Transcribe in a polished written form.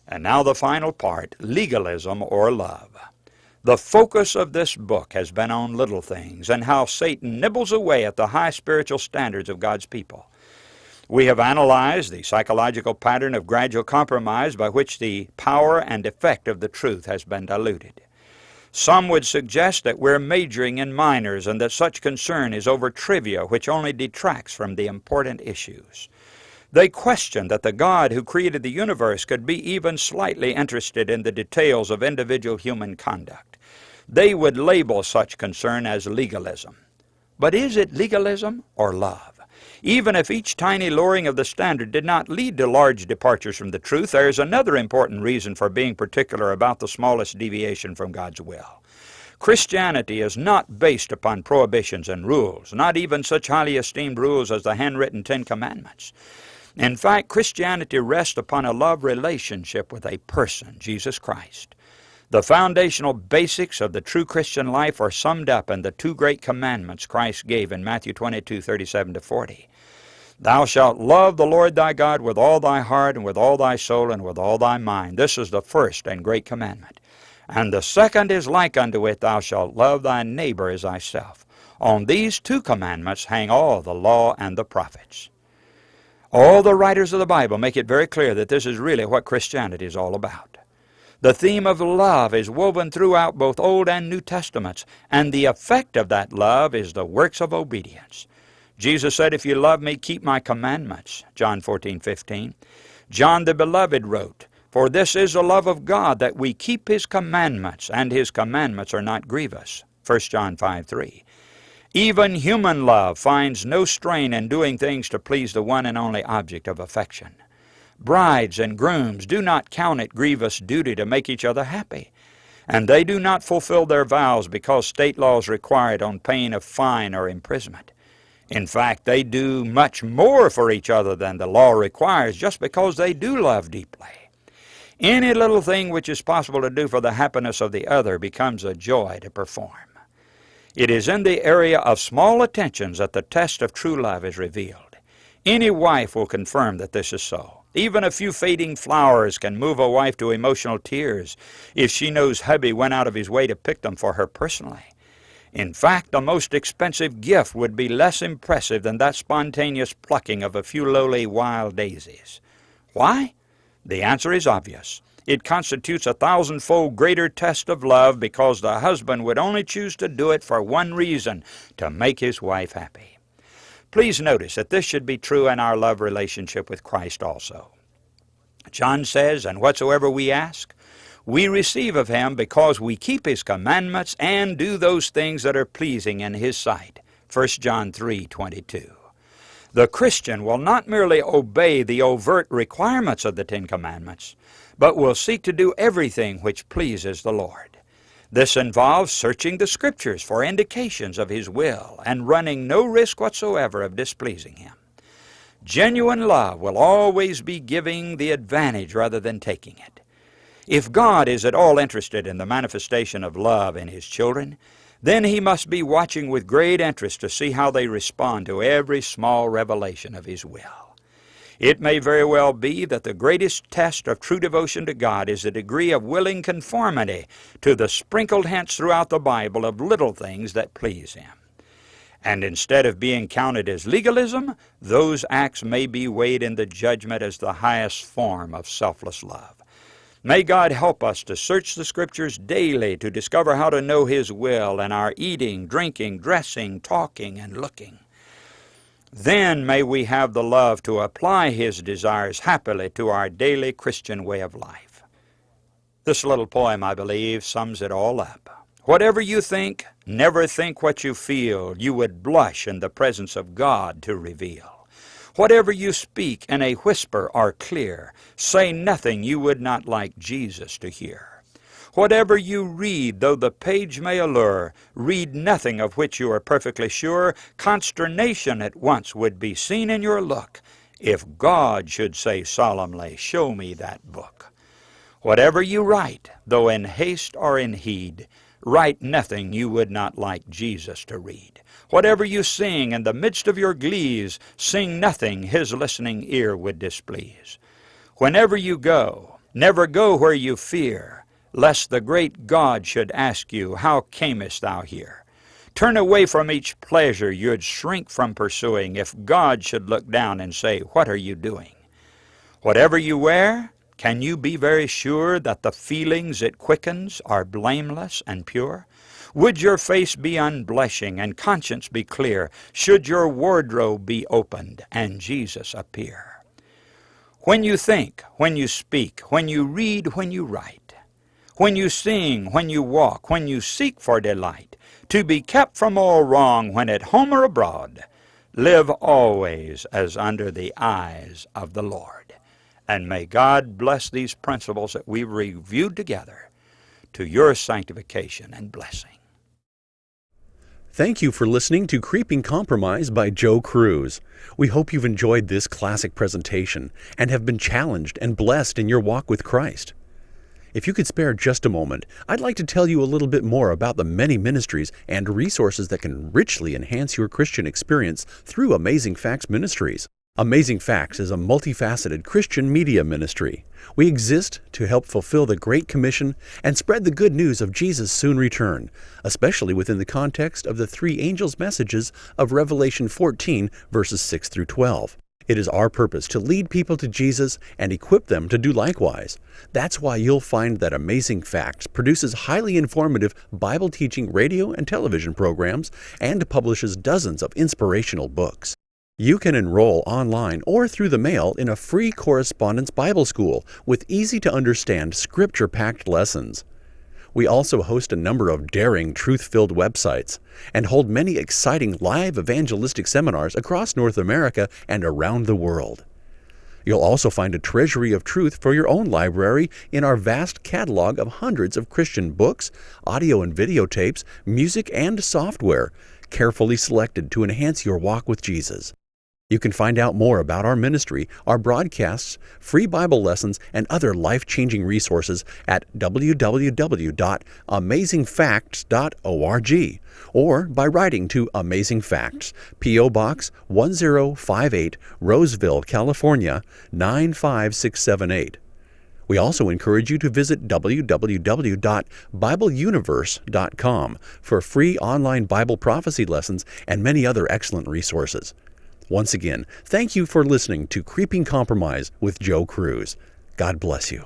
And now the final part, legalism or love. The focus of this book has been on little things and how Satan nibbles away at the high spiritual standards of God's people. We have analyzed the psychological pattern of gradual compromise by which the power and effect of the truth has been diluted. Some would suggest that we're majoring in minors and that such concern is over trivia which only detracts from the important issues. They question that the God who created the universe could be even slightly interested in the details of individual human conduct. They would label such concern as legalism. But is it legalism or love? Even if each tiny lowering of the standard did not lead to large departures from the truth, there is another important reason for being particular about the smallest deviation from God's will. Christianity is not based upon prohibitions and rules, not even such highly esteemed rules as the handwritten Ten Commandments. In fact, Christianity rests upon a love relationship with a person, Jesus Christ. The foundational basics of the true Christian life are summed up in the two great commandments Christ gave in Matthew 22:37-40. Thou shalt love the Lord thy God with all thy heart and with all thy soul and with all thy mind. This is the first and great commandment. And the second is like unto it, thou shalt love thy neighbor as thyself. On these two commandments hang all the law and the prophets. All the writers of the Bible make it very clear that this is really what Christianity is all about. The theme of love is woven throughout both Old and New Testaments, and the effect of that love is the works of obedience. Jesus said, if you love me, keep my commandments, John 14:15. John the Beloved wrote, for this is the love of God, that we keep his commandments, and his commandments are not grievous, 1 John 5:3. Even human love finds no strain in doing things to please the one and only object of affection. Brides and grooms do not count it grievous duty to make each other happy, and they do not fulfill their vows because state laws require it on pain of fine or imprisonment. In fact, they do much more for each other than the law requires just because they do love deeply. Any little thing which is possible to do for the happiness of the other becomes a joy to perform. It is in the area of small attentions that the test of true love is revealed. Any wife will confirm that this is so. Even a few fading flowers can move a wife to emotional tears if she knows hubby went out of his way to pick them for her personally. In fact, the most expensive gift would be less impressive than that spontaneous plucking of a few lowly wild daisies. Why? The answer is obvious. It constitutes a thousandfold greater test of love because the husband would only choose to do it for one reason, to make his wife happy. Please notice that this should be true in our love relationship with Christ also. John says, and whatsoever we ask, we receive of him because we keep his commandments and do those things that are pleasing in his sight. 1 John 3:22. The Christian will not merely obey the overt requirements of the Ten Commandments, but will seek to do everything which pleases the Lord. This involves searching the Scriptures for indications of his will and running no risk whatsoever of displeasing him. Genuine love will always be giving the advantage rather than taking it. If God is at all interested in the manifestation of love in his children, then he must be watching with great interest to see how they respond to every small revelation of his will. It may very well be that the greatest test of true devotion to God is the degree of willing conformity to the sprinkled hints throughout the Bible of little things that please him. And instead of being counted as legalism, those acts may be weighed in the judgment as the highest form of selfless love. May God help us to search the Scriptures daily to discover how to know his will in our eating, drinking, dressing, talking, and looking. Then may we have the love to apply his desires happily to our daily Christian way of life. This little poem, I believe, sums it all up. Whatever you think, never think what you feel. You would blush in the presence of God to reveal. Whatever you speak in a whisper or clear, say nothing you would not like Jesus to hear. Whatever you read, though the page may allure, read nothing of which you are perfectly sure. Consternation at once would be seen in your look if God should say solemnly, show me that book. Whatever you write, though in haste or in heed, write nothing you would not like Jesus to read. Whatever you sing in the midst of your glees, sing nothing his listening ear would displease. Whenever you go, Never go where you fear, lest the great God should ask you, how camest thou here? Turn away from each pleasure you'd shrink from pursuing, if God should look down and say, what are you doing? Whatever you wear, can you be very sure that the feelings it quickens are blameless and pure? Would your face be unblushing and conscience be clear, should your wardrobe be opened and Jesus appear? When you think, when you speak, when you read, when you write, when you sing, when you walk, when you seek for delight, to be kept from all wrong when at home or abroad, live always as under the eyes of the Lord. And may God bless these principles that we've reviewed together to your sanctification and blessing. Thank you for listening to Creeping Compromise by Joe Cruz. We hope you've enjoyed this classic presentation and have been challenged and blessed in your walk with Christ. If you could spare just a moment, I'd like to tell you a little bit more about the many ministries and resources that can richly enhance your Christian experience through Amazing Facts Ministries. Amazing Facts is a multifaceted Christian media ministry. We exist to help fulfill the Great Commission and spread the good news of Jesus' soon return, especially within the context of the three angels' messages of Revelation 14, verses 6 through 12. It is our purpose to lead people to Jesus and equip them to do likewise. That's why you'll find that Amazing Facts produces highly informative Bible-teaching radio and television programs and publishes dozens of inspirational books. You can enroll online or through the mail in a free correspondence Bible school with easy-to-understand, scripture-packed lessons. We also host a number of daring, truth-filled websites and hold many exciting live evangelistic seminars across North America and around the world. You'll also find a treasury of truth for your own library in our vast catalog of hundreds of Christian books, audio and videotapes, music, and software, carefully selected to enhance your walk with Jesus. You can find out more about our ministry, our broadcasts, free Bible lessons, and other life-changing resources at www.amazingfacts.org or by writing to Amazing Facts, P.O. Box 1058, Roseville, California 95678. We also encourage you to visit www.bibleuniverse.com for free online Bible prophecy lessons and many other excellent resources. Once again, thank you for listening to Creeping Compromise with Joe Cruz. God bless you.